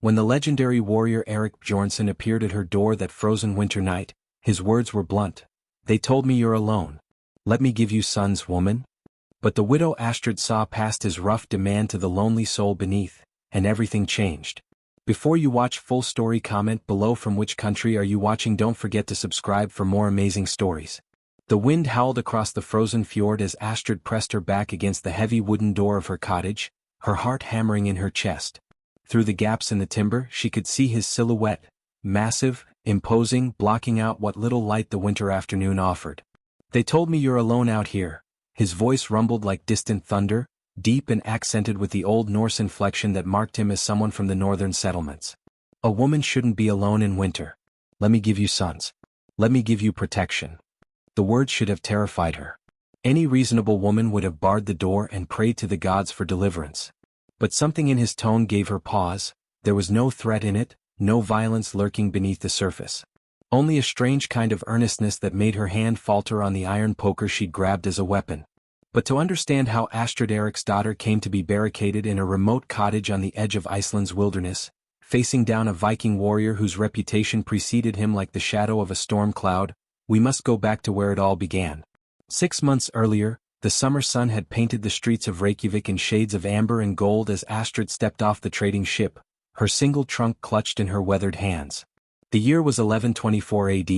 When the legendary warrior Erik Bjornsson appeared at her door that frozen winter night, his words were blunt. They told me you're alone. Let me give you sons, woman. But the widow Astrid saw past his rough demand to the lonely soul beneath, and everything changed. Before you watch full story, comment below from which country are you watching. Don't forget to subscribe for more amazing stories. The wind howled across the frozen fjord as Astrid pressed her back against the heavy wooden door of her cottage, her heart hammering in her chest. Through the gaps in the timber she could see his silhouette, massive, imposing, blocking out what little light the winter afternoon offered. They told me you're alone out here. His voice rumbled like distant thunder, deep and accented with the Old Norse inflection that marked him as someone from the northern settlements. A woman shouldn't be alone in winter. Let me give you sons. Let me give you protection. The words should have terrified her. Any reasonable woman would have barred the door and prayed to the gods for deliverance. But something in his tone gave her pause. There was no threat in it, no violence lurking beneath the surface. Only a strange kind of earnestness that made her hand falter on the iron poker she'd grabbed as a weapon. But to understand how Astrid Eriksdottir came to be barricaded in a remote cottage on the edge of Iceland's wilderness, facing down a Viking warrior whose reputation preceded him like the shadow of a storm cloud, we must go back to where it all began. 6 months earlier, the summer sun had painted the streets of Reykjavik in shades of amber and gold as Astrid stepped off the trading ship, her single trunk clutched in her weathered hands. The year was 1124 AD,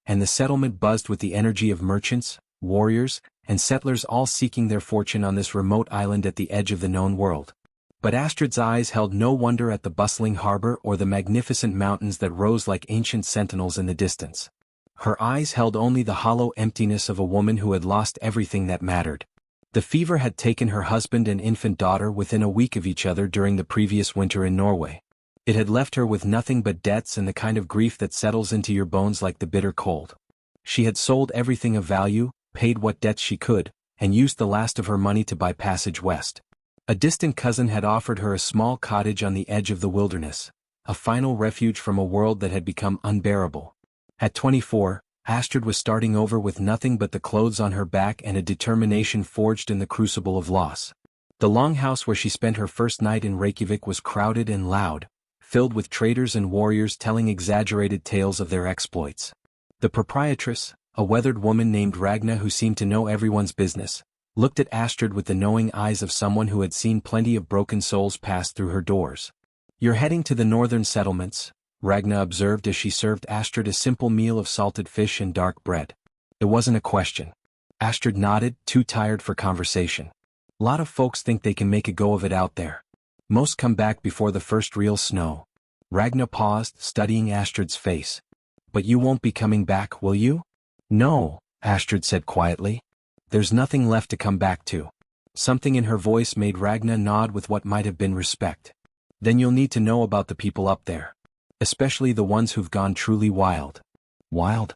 and the settlement buzzed with the energy of merchants, warriors, and settlers all seeking their fortune on this remote island at the edge of the known world. But Astrid's eyes held no wonder at the bustling harbor or the magnificent mountains that rose like ancient sentinels in the distance. Her eyes held only the hollow emptiness of a woman who had lost everything that mattered. The fever had taken her husband and infant daughter within a week of each other during the previous winter in Norway. It had left her with nothing but debts and the kind of grief that settles into your bones like the bitter cold. She had sold everything of value, paid what debts she could, and used the last of her money to buy passage west. A distant cousin had offered her a small cottage on the edge of the wilderness, a final refuge from a world that had become unbearable. At 24, Astrid was starting over with nothing but the clothes on her back and a determination forged in the crucible of loss. The longhouse where she spent her first night in Reykjavik was crowded and loud, filled with traders and warriors telling exaggerated tales of their exploits. The proprietress, a weathered woman named Ragna who seemed to know everyone's business, looked at Astrid with the knowing eyes of someone who had seen plenty of broken souls pass through her doors. "You're heading to the northern settlements," Ragna observed as she served Astrid a simple meal of salted fish and dark bread. It wasn't a question. Astrid nodded, too tired for conversation. "Lot of folks think they can make a go of it out there. Most come back before the first real snow." Ragna paused, studying Astrid's face. "But you won't be coming back, will you?" "No," Astrid said quietly. "There's nothing left to come back to." Something in her voice made Ragna nod with what might have been respect. "Then you'll need to know about the people up there. Especially the ones who've gone truly wild." "Wild?"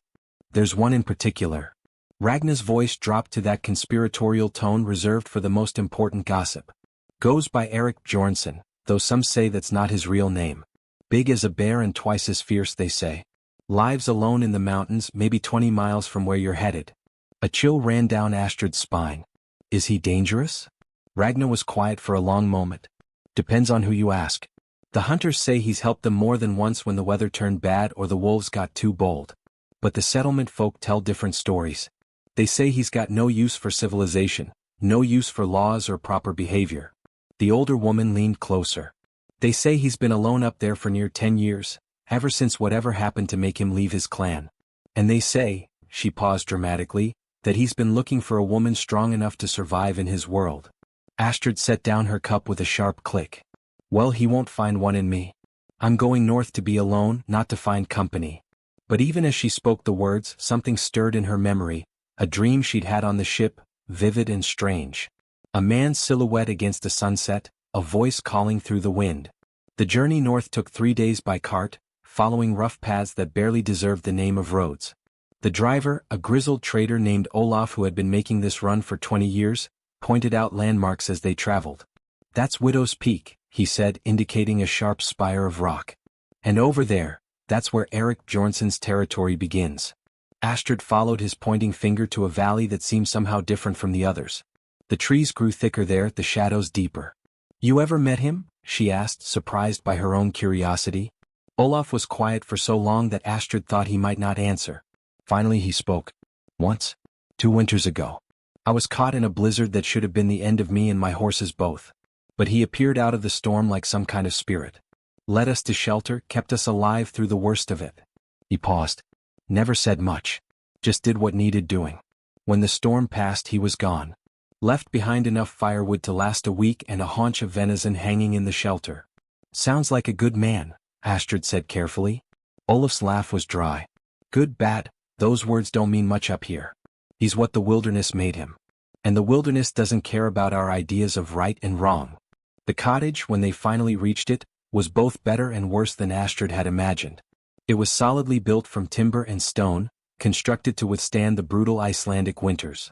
"There's one in particular." Ragna's voice dropped to that conspiratorial tone reserved for the most important gossip. "Goes by Erik Bjornsson, though some say that's not his real name. Big as a bear and twice as fierce, they say. Lives alone in the mountains, maybe 20 miles from where you're headed." A chill ran down Astrid's spine. "Is he dangerous?" Ragna was quiet for a long moment. "Depends on who you ask. The hunters say he's helped them more than once when the weather turned bad or the wolves got too bold. But the settlement folk tell different stories. They say he's got no use for civilization, no use for laws or proper behavior." The older woman leaned closer. "They say he's been alone up there for near 10 years, ever since whatever happened to make him leave his clan. And they say," she paused dramatically, "that he's been looking for a woman strong enough to survive in his world." Astrid set down her cup with a sharp click. "Well, he won't find one in me. I'm going north to be alone, not to find company." But even as she spoke the words, something stirred in her memory, a dream she'd had on the ship, vivid and strange. A man's silhouette against the sunset, a voice calling through the wind. The journey north took 3 days by cart, following rough paths that barely deserved the name of roads. The driver, a grizzled trader named Olaf who had been making this run for 20 years, pointed out landmarks as they traveled. "That's Widow's Peak," he said, indicating a sharp spire of rock. "And over there, that's where Erik Bjornsson's territory begins." Astrid followed his pointing finger to a valley that seemed somehow different from the others. The trees grew thicker there, the shadows deeper. "You ever met him?" she asked, surprised by her own curiosity. Olaf was quiet for so long that Astrid thought he might not answer. Finally he spoke. Once. 2 winters ago. I was caught in a blizzard that should have been the end of me and my horses both. But he appeared out of the storm like some kind of spirit. Led us to shelter, kept us alive through the worst of it. He paused. Never said much. Just did what needed doing. When the storm passed he was gone. Left behind enough firewood to last a week and a haunch of venison hanging in the shelter. Sounds like a good man, Astrid said carefully. Olaf's laugh was dry. Good, bad, those words don't mean much up here. He's what the wilderness made him. And the wilderness doesn't care about our ideas of right and wrong. The cottage, when they finally reached it, was both better and worse than Astrid had imagined. It was solidly built from timber and stone, constructed to withstand the brutal Icelandic winters.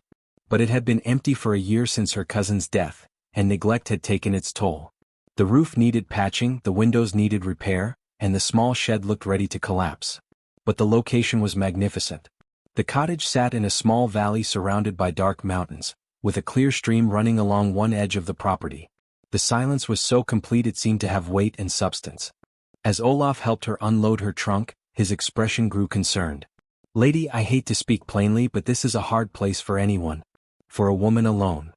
But it had been empty for a year since her cousin's death, and neglect had taken its toll. The roof needed patching, the windows needed repair, and the small shed looked ready to collapse. But the location was magnificent. The cottage sat in a small valley surrounded by dark mountains, with a clear stream running along one edge of the property. The silence was so complete it seemed to have weight and substance. As Olaf helped her unload her trunk, his expression grew concerned. Lady, I hate to speak plainly, but this is a hard place for anyone. For a woman alone.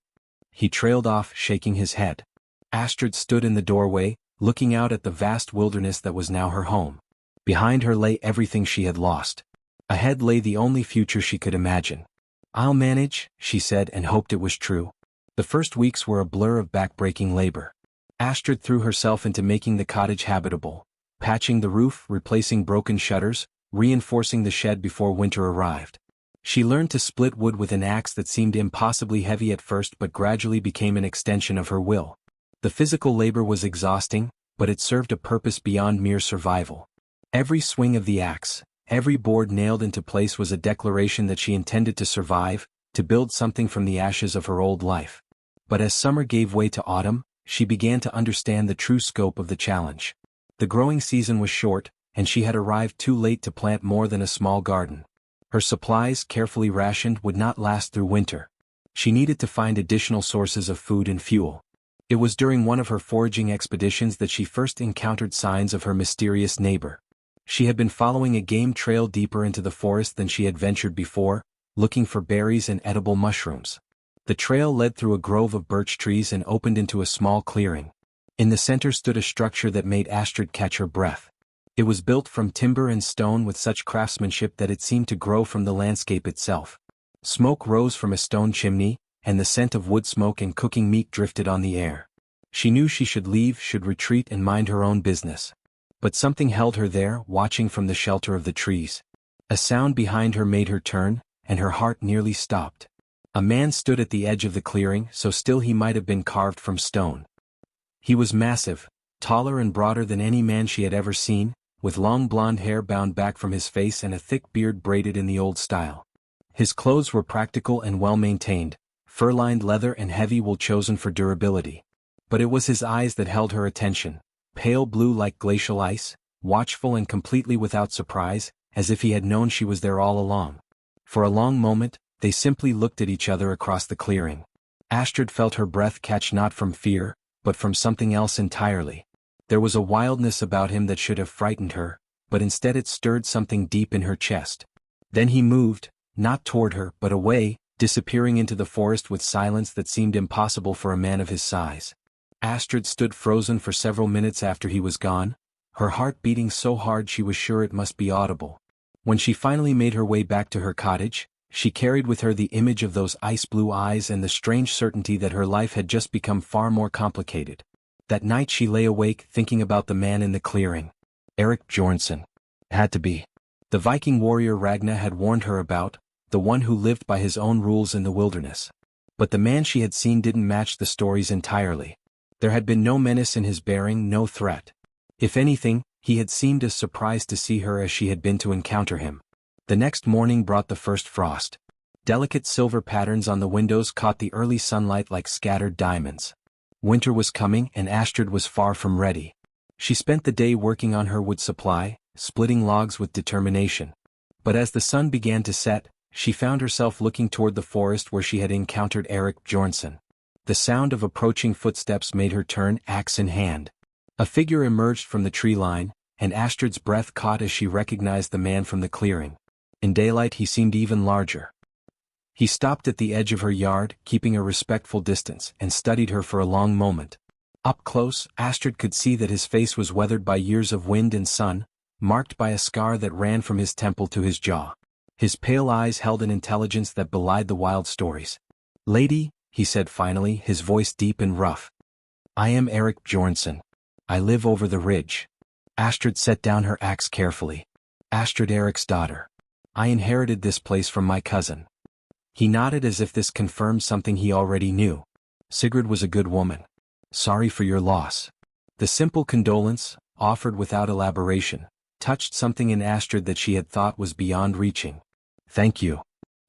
He trailed off, shaking his head. Astrid stood in the doorway, looking out at the vast wilderness that was now her home. Behind her lay everything she had lost. Ahead lay the only future she could imagine. I'll manage, she said, and hoped it was true. The first weeks were a blur of back-breaking labor. Astrid threw herself into making the cottage habitable, patching the roof, replacing broken shutters, reinforcing the shed before winter arrived. She learned to split wood with an axe that seemed impossibly heavy at first but gradually became an extension of her will. The physical labor was exhausting, but it served a purpose beyond mere survival. Every swing of the axe, every board nailed into place was a declaration that she intended to survive, to build something from the ashes of her old life. But as summer gave way to autumn, she began to understand the true scope of the challenge. The growing season was short, and she had arrived too late to plant more than a small garden. Her supplies, carefully rationed, would not last through winter. She needed to find additional sources of food and fuel. It was during one of her foraging expeditions that she first encountered signs of her mysterious neighbor. She had been following a game trail deeper into the forest than she had ventured before, looking for berries and edible mushrooms. The trail led through a grove of birch trees and opened into a small clearing. In the center stood a structure that made Astrid catch her breath. It was built from timber and stone with such craftsmanship that it seemed to grow from the landscape itself. Smoke rose from a stone chimney, and the scent of wood smoke and cooking meat drifted on the air. She knew she should leave, should retreat and mind her own business. But something held her there, watching from the shelter of the trees. A sound behind her made her turn, and her heart nearly stopped. A man stood at the edge of the clearing, so still he might have been carved from stone. He was massive, taller and broader than any man she had ever seen, with long blonde hair bound back from his face and a thick beard braided in the old style. His clothes were practical and well-maintained, fur-lined leather and heavy wool chosen for durability. But it was his eyes that held her attention, pale blue like glacial ice, watchful and completely without surprise, as if he had known she was there all along. For a long moment, they simply looked at each other across the clearing. Astrid felt her breath catch not from fear, but from something else entirely. There was a wildness about him that should have frightened her, but instead it stirred something deep in her chest. Then he moved, not toward her but away, disappearing into the forest with silence that seemed impossible for a man of his size. Astrid stood frozen for several minutes after he was gone, her heart beating so hard she was sure it must be audible. When she finally made her way back to her cottage, she carried with her the image of those ice-blue eyes and the strange certainty that her life had just become far more complicated. That night she lay awake thinking about the man in the clearing. Erik Bjornsson. Had to be. The Viking warrior Ragna had warned her about, the one who lived by his own rules in the wilderness. But the man she had seen didn't match the stories entirely. There had been no menace in his bearing, no threat. If anything, he had seemed as surprised to see her as she had been to encounter him. The next morning brought the first frost. Delicate silver patterns on the windows caught the early sunlight like scattered diamonds. Winter was coming and Astrid was far from ready. She spent the day working on her wood supply, splitting logs with determination. But as the sun began to set, she found herself looking toward the forest where she had encountered Erik Bjornsson. The sound of approaching footsteps made her turn, axe in hand. A figure emerged from the tree line, and Astrid's breath caught as she recognized the man from the clearing. In daylight he seemed even larger. He stopped at the edge of her yard, keeping a respectful distance, and studied her for a long moment. Up close, Astrid could see that his face was weathered by years of wind and sun, marked by a scar that ran from his temple to his jaw. His pale eyes held an intelligence that belied the wild stories. "Lady," he said finally, his voice deep and rough. "I am Erik Bjornsson. I live over the ridge." Astrid set down her axe carefully. "Astrid, Erik's daughter. I inherited this place from my cousin." He nodded as if this confirmed something he already knew. "Sigrid was a good woman. Sorry for your loss." The simple condolence, offered without elaboration, touched something in Astrid that she had thought was beyond reaching. "Thank you."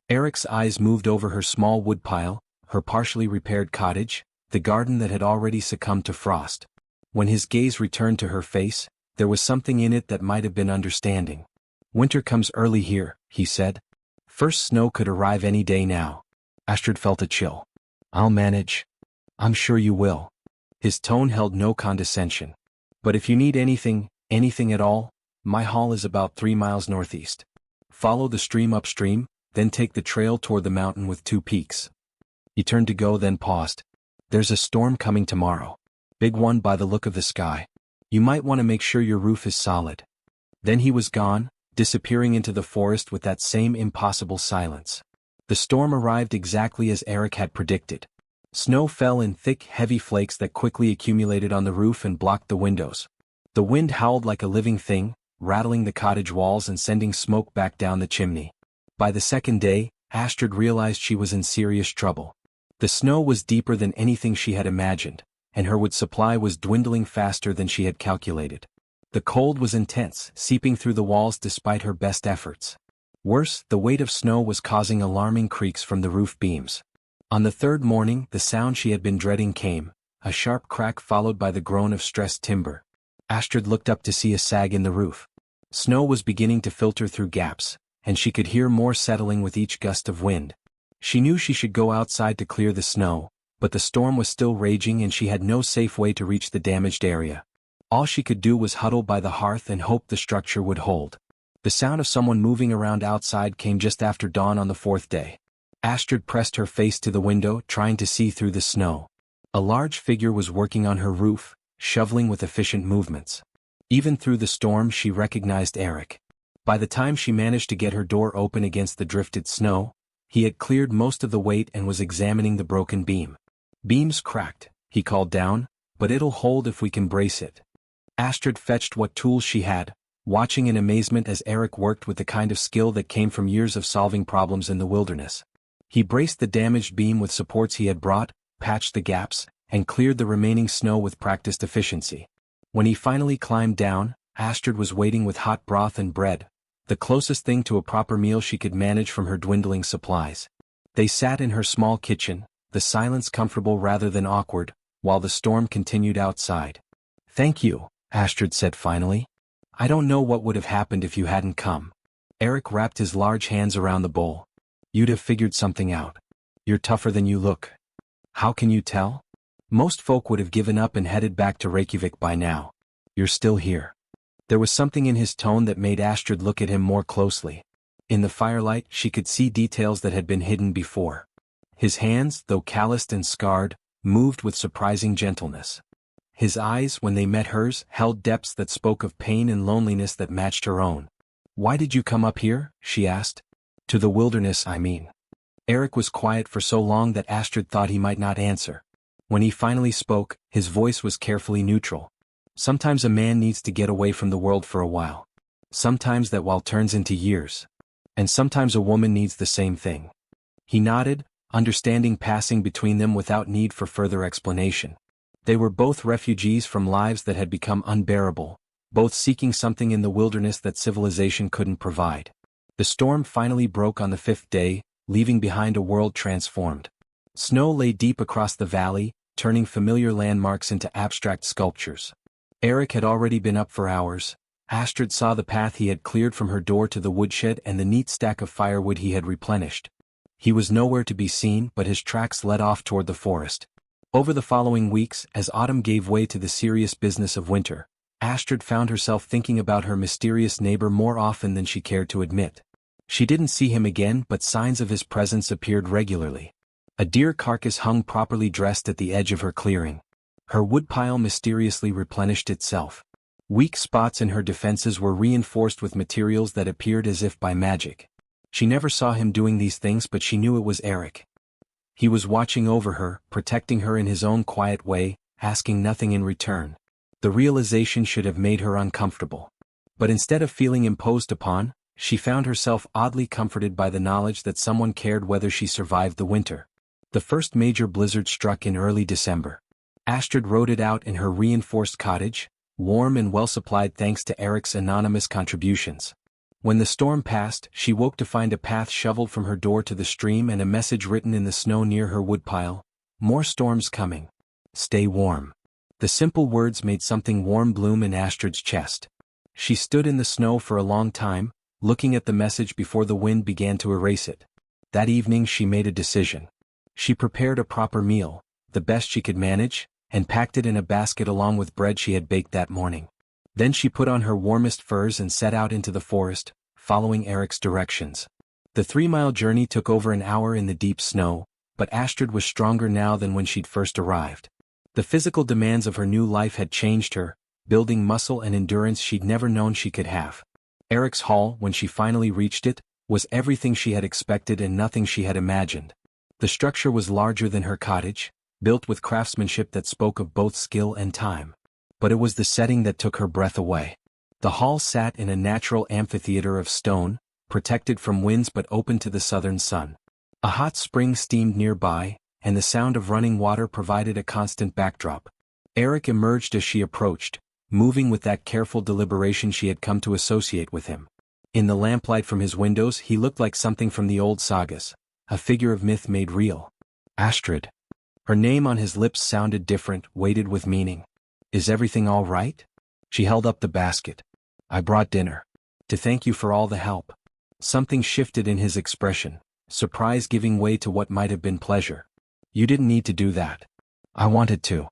Erik's eyes moved over her small woodpile, her partially repaired cottage, the garden that had already succumbed to frost. When his gaze returned to her face, there was something in it that might have been understanding. "Winter comes early here," he said. "First snow could arrive any day now." Astrid felt a chill. "I'll manage." "I'm sure you will." His tone held no condescension. "But if you need anything at all, my hall is about 3 miles northeast. Follow the stream upstream, then take the trail toward the mountain with 2 peaks." He turned to go, then paused. "There's a storm coming tomorrow. Big one by the look of the sky. You might want to make sure your roof is solid." Then he was gone, disappearing into the forest with that same impossible silence. The storm arrived exactly as Erik had predicted. Snow fell in thick, heavy flakes that quickly accumulated on the roof and blocked the windows. The wind howled like a living thing, rattling the cottage walls and sending smoke back down the chimney. By the second day, Astrid realized she was in serious trouble. The snow was deeper than anything she had imagined, and her wood supply was dwindling faster than she had calculated. The cold was intense, seeping through the walls despite her best efforts. Worse, the weight of snow was causing alarming creaks from the roof beams. On the third morning, the sound she had been dreading came, a sharp crack followed by the groan of stressed timber. Astrid looked up to see a sag in the roof. Snow was beginning to filter through gaps, and she could hear more settling with each gust of wind. She knew she should go outside to clear the snow, but the storm was still raging and she had no safe way to reach the damaged area. All she could do was huddle by the hearth and hope the structure would hold. The sound of someone moving around outside came just after dawn on the 4th day. Astrid pressed her face to the window, trying to see through the snow. A large figure was working on her roof, shoveling with efficient movements. Even through the storm she recognized Erik. By the time she managed to get her door open against the drifted snow, he had cleared most of the weight and was examining the broken beam. "Beam's cracked," he called down, "but it'll hold if we can brace it." Astrid fetched what tools she had, watching in amazement as Erik worked with the kind of skill that came from years of solving problems in the wilderness. He braced the damaged beam with supports he had brought, patched the gaps, and cleared the remaining snow with practiced efficiency. When he finally climbed down, Astrid was waiting with hot broth and bread, the closest thing to a proper meal she could manage from her dwindling supplies. They sat in her small kitchen, the silence comfortable rather than awkward, while the storm continued outside. "Thank you," Astrid said finally. "I don't know what would have happened if you hadn't come." Erik wrapped his large hands around the bowl. "You'd have figured something out. You're tougher than you look." "How can you tell?" "Most folk would have given up and headed back to Reykjavik by now. You're still here." There was something in his tone that made Astrid look at him more closely. In the firelight she could see details that had been hidden before. His hands, though calloused and scarred, moved with surprising gentleness. His eyes, when they met hers, held depths that spoke of pain and loneliness that matched her own. "Why did you come up here?" she asked. "To the wilderness, I mean." Erik was quiet for so long that Astrid thought he might not answer. When he finally spoke, his voice was carefully neutral. "Sometimes a man needs to get away from the world for a while. Sometimes that while turns into years. And sometimes a woman needs the same thing." He nodded, understanding passing between them without need for further explanation. They were both refugees from lives that had become unbearable, both seeking something in the wilderness that civilization couldn't provide. The storm finally broke on the 5th day, leaving behind a world transformed. Snow lay deep across the valley, turning familiar landmarks into abstract sculptures. Erik had already been up for hours. Astrid saw the path he had cleared from her door to the woodshed and the neat stack of firewood he had replenished. He was nowhere to be seen, but his tracks led off toward the forest. Over the following weeks, as autumn gave way to the serious business of winter, Astrid found herself thinking about her mysterious neighbor more often than she cared to admit. She didn't see him again, but signs of his presence appeared regularly. A deer carcass hung properly dressed at the edge of her clearing. Her woodpile mysteriously replenished itself. Weak spots in her defenses were reinforced with materials that appeared as if by magic. She never saw him doing these things, but she knew it was Eric. He was watching over her, protecting her in his own quiet way, asking nothing in return. The realization should have made her uncomfortable. But instead of feeling imposed upon, she found herself oddly comforted by the knowledge that someone cared whether she survived the winter. The first major blizzard struck in early December. Astrid rode it out in her reinforced cottage, warm and well-supplied thanks to Eric's anonymous contributions. When the storm passed, she woke to find a path shoveled from her door to the stream and a message written in the snow near her woodpile: "More storms coming. Stay warm." The simple words made something warm bloom in Astrid's chest. She stood in the snow for a long time, looking at the message before the wind began to erase it. That evening she made a decision. She prepared a proper meal, the best she could manage, and packed it in a basket along with bread she had baked that morning. Then she put on her warmest furs and set out into the forest, following Eric's directions. The 3-mile journey took over an hour in the deep snow, but Astrid was stronger now than when she'd first arrived. The physical demands of her new life had changed her, building muscle and endurance she'd never known she could have. Eric's hall, when she finally reached it, was everything she had expected and nothing she had imagined. The structure was larger than her cottage, built with craftsmanship that spoke of both skill and time. But it was the setting that took her breath away. The hall sat in a natural amphitheater of stone, protected from winds but open to the southern sun. A hot spring steamed nearby, and the sound of running water provided a constant backdrop. Eric emerged as she approached, moving with that careful deliberation she had come to associate with him. In the lamplight from his windows he looked like something from the old sagas, a figure of myth made real. Astrid. Her name on his lips sounded different, weighted with meaning. "Is everything all right?" She held up the basket. "I brought dinner. To thank you for all the help." Something shifted in his expression, surprise giving way to what might have been pleasure. "You didn't need to do that. I wanted to."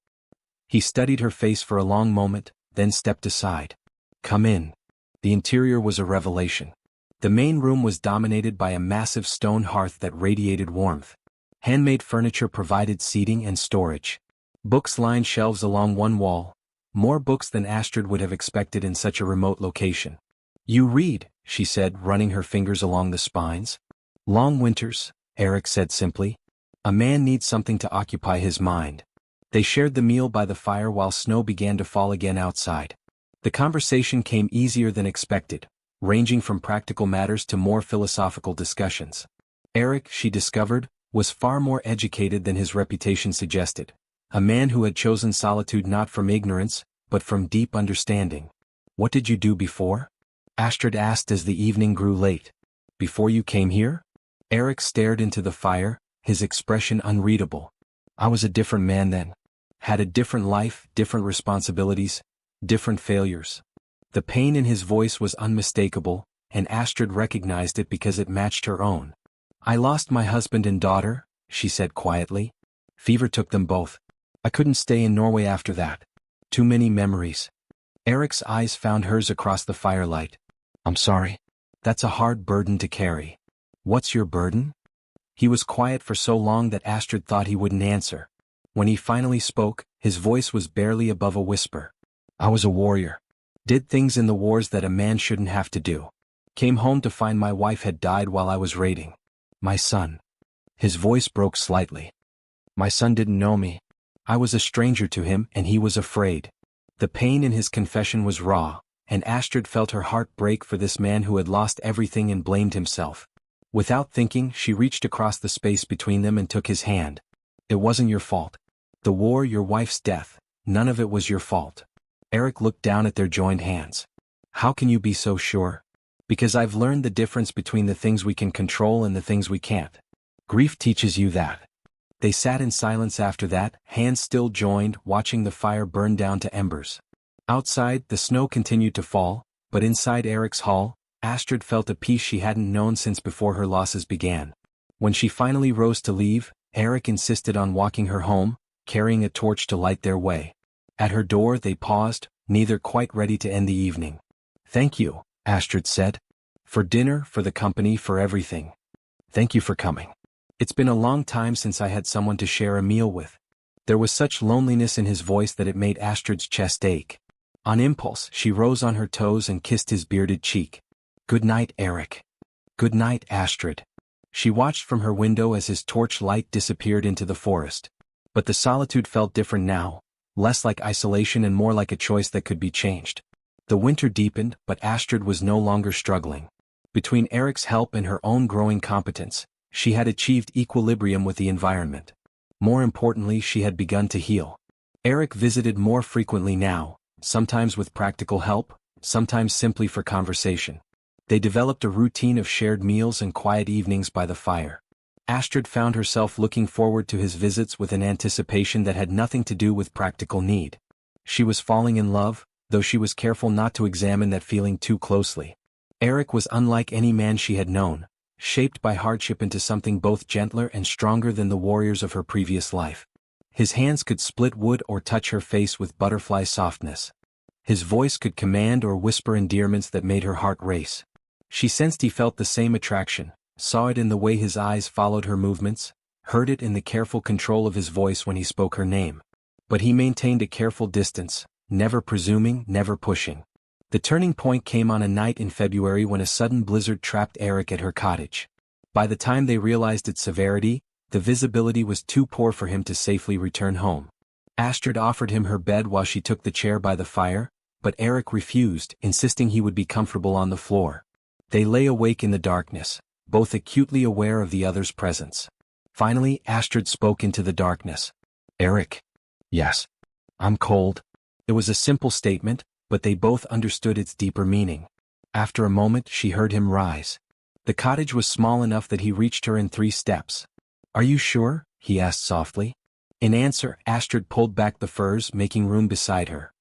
He studied her face for a long moment, then stepped aside. "Come in." The interior was a revelation. The main room was dominated by a massive stone hearth that radiated warmth. Handmade furniture provided seating and storage. Books lined shelves along one wall, more books than Astrid would have expected in such a remote location. "You read," she said, running her fingers along the spines. "Long winters," Eric said simply. "A man needs something to occupy his mind." They shared the meal by the fire while snow began to fall again outside. The conversation came easier than expected, ranging from practical matters to more philosophical discussions. Eric, she discovered, was far more educated than his reputation suggested. A man who had chosen solitude not from ignorance, but from deep understanding. "What did you do before?" Astrid asked as the evening grew late. "Before you came here?" Eric stared into the fire, his expression unreadable. "I was a different man then. Had a different life, different responsibilities, different failures." The pain in his voice was unmistakable, and Astrid recognized it because it matched her own. "I lost my husband and daughter," she said quietly. "Fever took them both. I couldn't stay in Norway after that. Too many memories." Eric's eyes found hers across the firelight. "I'm sorry. That's a hard burden to carry." "What's your burden?" He was quiet for so long that Astrid thought he wouldn't answer. When he finally spoke, his voice was barely above a whisper. "I was a warrior. Did things in the wars that a man shouldn't have to do. Came home to find my wife had died while I was raiding. My son." His voice broke slightly. "My son didn't know me. I was a stranger to him and he was afraid." The pain in his confession was raw, and Astrid felt her heart break for this man who had lost everything and blamed himself. Without thinking, she reached across the space between them and took his hand. "It wasn't your fault. The war, your wife's death, none of it was your fault." Eric looked down at their joined hands. "How can you be so sure?" "Because I've learned the difference between the things we can control and the things we can't. Grief teaches you that." They sat in silence after that, hands still joined, watching the fire burn down to embers. Outside, the snow continued to fall, but inside Eric's hall, Astrid felt a peace she hadn't known since before her losses began. When she finally rose to leave, Eric insisted on walking her home, carrying a torch to light their way. At her door they paused, neither quite ready to end the evening. "Thank you," Astrid said. "For dinner, for the company, for everything. Thank you for coming. It's been a long time since I had someone to share a meal with." There was such loneliness in his voice that it made Astrid's chest ache. On impulse, she rose on her toes and kissed his bearded cheek. "Good night, Eric." "Good night, Astrid." She watched from her window as his torch light disappeared into the forest. But the solitude felt different now, less like isolation and more like a choice that could be changed. The winter deepened, but Astrid was no longer struggling. Between Eric's help and her own growing competence, she had achieved equilibrium with the environment. More importantly, she had begun to heal. Eric visited more frequently now, sometimes with practical help, sometimes simply for conversation. They developed a routine of shared meals and quiet evenings by the fire. Astrid found herself looking forward to his visits with an anticipation that had nothing to do with practical need. She was falling in love, though she was careful not to examine that feeling too closely. Eric was unlike any man she had known, shaped by hardship into something both gentler and stronger than the warriors of her previous life. His hands could split wood or touch her face with butterfly softness. His voice could command or whisper endearments that made her heart race. She sensed he felt the same attraction, saw it in the way his eyes followed her movements, heard it in the careful control of his voice when he spoke her name. But he maintained a careful distance, never presuming, never pushing. The turning point came on a night in February when a sudden blizzard trapped Eric at her cottage. By the time they realized its severity, the visibility was too poor for him to safely return home. Astrid offered him her bed while she took the chair by the fire, but Eric refused, insisting he would be comfortable on the floor. They lay awake in the darkness, both acutely aware of the other's presence. Finally, Astrid spoke into the darkness. "Eric." "Yes. I'm cold." It was a simple statement, but they both understood its deeper meaning. After a moment, she heard him rise. The cottage was small enough that he reached her in 3 steps. "Are you sure?" he asked softly. In answer, Astrid pulled back the furs, making room beside her.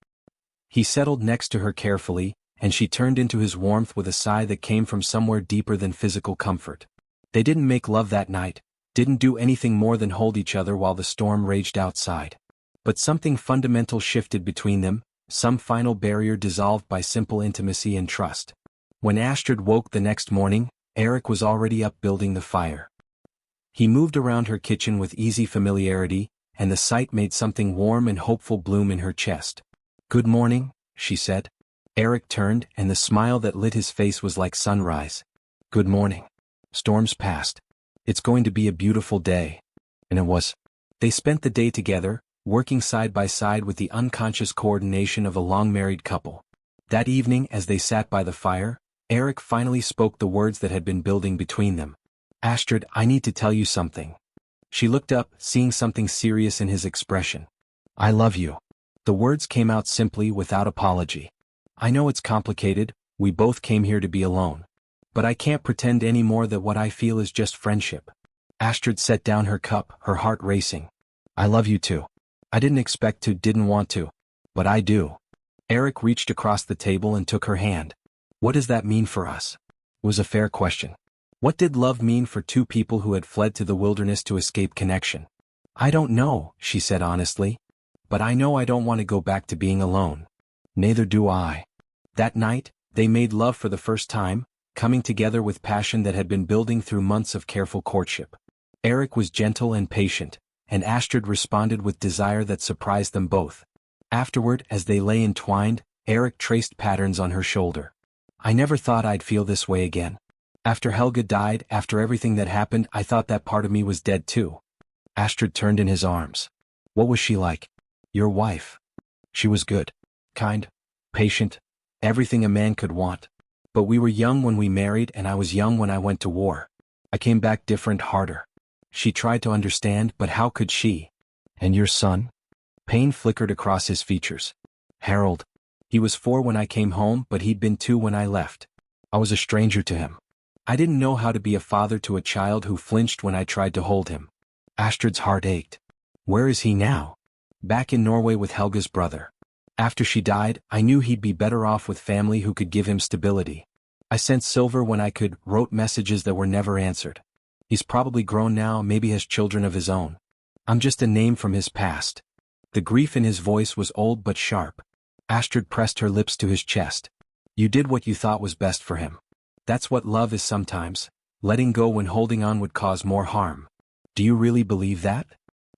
He settled next to her carefully, and she turned into his warmth with a sigh that came from somewhere deeper than physical comfort. They didn't make love that night, didn't do anything more than hold each other while the storm raged outside. But something fundamental shifted between them, some final barrier dissolved by simple intimacy and trust. When Astrid woke the next morning, Eric was already up building the fire. He moved around her kitchen with easy familiarity, and the sight made something warm and hopeful bloom in her chest. "Good morning," she said. Eric turned, and the smile that lit his face was like sunrise. "Good morning. Storms passed. It's going to be a beautiful day." And it was. They spent the day together, working side by side with the unconscious coordination of a long-married couple. That evening, as they sat by the fire, Eric finally spoke the words that had been building between them. "Astrid, I need to tell you something." She looked up, seeing something serious in his expression. "I love you." The words came out simply, without apology. "I know it's complicated, we both came here to be alone. But I can't pretend anymore that what I feel is just friendship." Astrid set down her cup, her heart racing. "I love you too. I didn't expect to, didn't want to. But I do." Eric reached across the table and took her hand. "What does that mean for us?" It was a fair question. What did love mean for 2 people who had fled to the wilderness to escape connection? "I don't know," she said honestly. "But I know I don't want to go back to being alone." "Neither do I." That night, they made love for the first time, coming together with passion that had been building through months of careful courtship. Eric was gentle and patient, and Astrid responded with desire that surprised them both. Afterward, as they lay entwined, Eric traced patterns on her shoulder. "I never thought I'd feel this way again. After Helga died, after everything that happened, I thought that part of me was dead too." Astrid turned in his arms. "What was she like?" "Your wife." "She was good. Kind. Patient. Everything a man could want. But we were young when we married, and I was young when I went to war. I came back different, harder." She tried to understand, but how could she? "And your son?" Pain flickered across his features. "Harold. He was 4 when I came home, but he'd been 2 when I left. I was a stranger to him. I didn't know how to be a father to a child who flinched when I tried to hold him." Astrid's heart ached. "Where is he now?" "Back in Norway with Helga's brother. After she died, I knew he'd be better off with family who could give him stability. I sent silver when I could, wrote messages that were never answered. He's probably grown now, maybe has children of his own." I'm just a name from his past. The grief in his voice was old but sharp. Astrid pressed her lips to his chest. You did what you thought was best for him. That's what love is sometimes, letting go when holding on would cause more harm. Do you really believe that?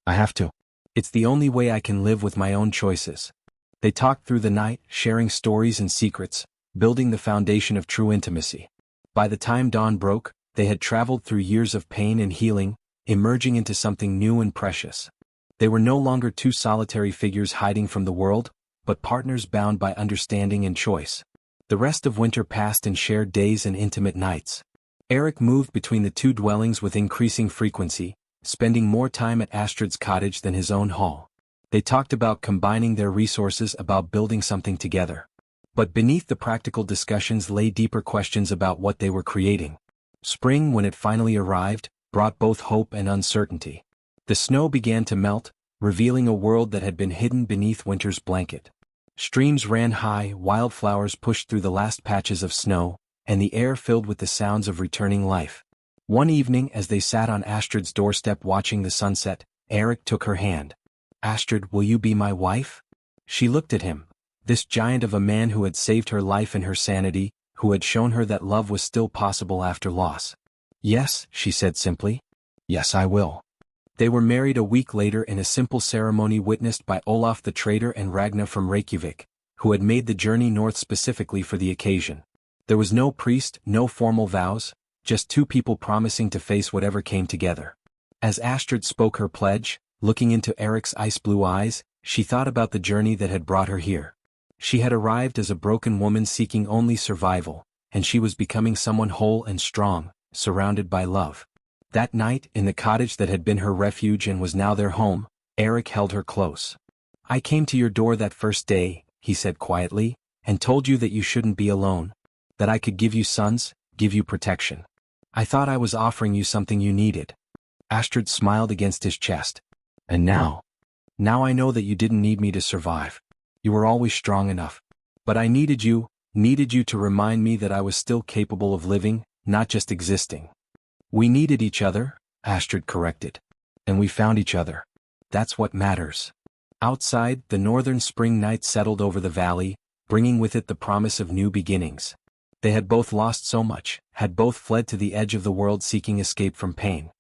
I have to. It's the only way I can live with my own choices. They talked through the night, sharing stories and secrets, building the foundation of true intimacy. By the time dawn broke, they had traveled through years of pain and healing, emerging into something new and precious. They were no longer two solitary figures hiding from the world, but partners bound by understanding and choice. The rest of winter passed in shared days and intimate nights. Eric moved between the two dwellings with increasing frequency, spending more time at Astrid's cottage than his own hall. They talked about combining their resources, about building something together. But beneath the practical discussions lay deeper questions about what they were creating. Spring, when it finally arrived, brought both hope and uncertainty. The snow began to melt, revealing a world that had been hidden beneath winter's blanket. Streams ran high, wildflowers pushed through the last patches of snow, and the air filled with the sounds of returning life. One evening, as they sat on Astrid's doorstep watching the sunset, Eric took her hand. Astrid, will you be my wife? She looked at him, this giant of a man who had saved her life and her sanity, who had shown her that love was still possible after loss. Yes, she said simply. Yes, I will. They were married a week later in a simple ceremony witnessed by Olaf the trader and Ragna from Reykjavik, who had made the journey north specifically for the occasion. There was no priest, no formal vows, just two people promising to face whatever came together. As Astrid spoke her pledge, looking into Eric's ice-blue eyes, she thought about the journey that had brought her here. She had arrived as a broken woman seeking only survival, and she was becoming someone whole and strong, surrounded by love. That night, in the cottage that had been her refuge and was now their home, Eric held her close. I came to your door that first day, he said quietly, and told you that you shouldn't be alone, that I could give you sons, give you protection. I thought I was offering you something you needed. Astrid smiled against his chest. And now I know that you didn't need me to survive. You were always strong enough. But I needed you to remind me that I was still capable of living, not just existing. We needed each other, Astrid corrected. And we found each other. That's what matters. Outside, the northern spring night settled over the valley, bringing with it the promise of new beginnings. They had both lost so much, had both fled to the edge of the world seeking escape from pain.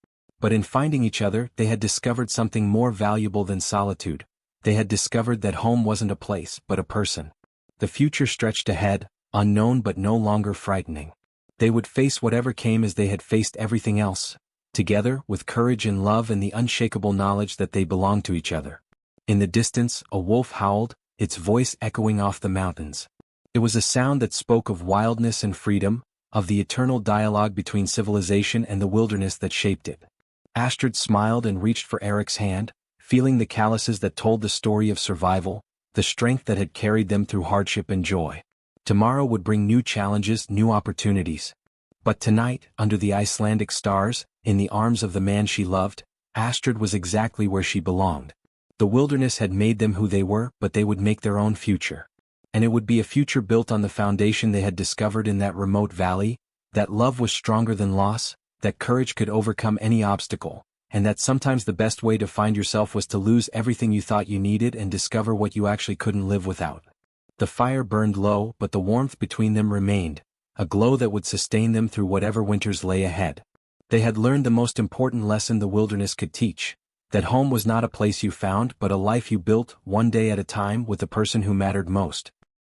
But in finding each other, they had discovered something more valuable than solitude. They had discovered that home wasn't a place, but a person. The future stretched ahead, unknown but no longer frightening. They would face whatever came as they had faced everything else, together, with courage and love and the unshakable knowledge that they belonged to each other. In the distance, a wolf howled, its voice echoing off the mountains. It was a sound that spoke of wildness and freedom, of the eternal dialogue between civilization and the wilderness that shaped it. Astrid smiled and reached for Eric's hand, feeling the calluses that told the story of survival, the strength that had carried them through hardship and joy. Tomorrow would bring new challenges, new opportunities. But tonight, under the Icelandic stars, in the arms of the man she loved, Astrid was exactly where she belonged. The wilderness had made them who they were, but they would make their own future. And it would be a future built on the foundation they had discovered in that remote valley, that love was stronger than loss, that courage could overcome any obstacle, and that sometimes the best way to find yourself was to lose everything you thought you needed and discover what you actually couldn't live without. The fire burned low, but the warmth between them remained, a glow that would sustain them through whatever winters lay ahead. They had learned the most important lesson the wilderness could teach, that home was not a place you found but a life you built, one day at a time with the person who mattered most.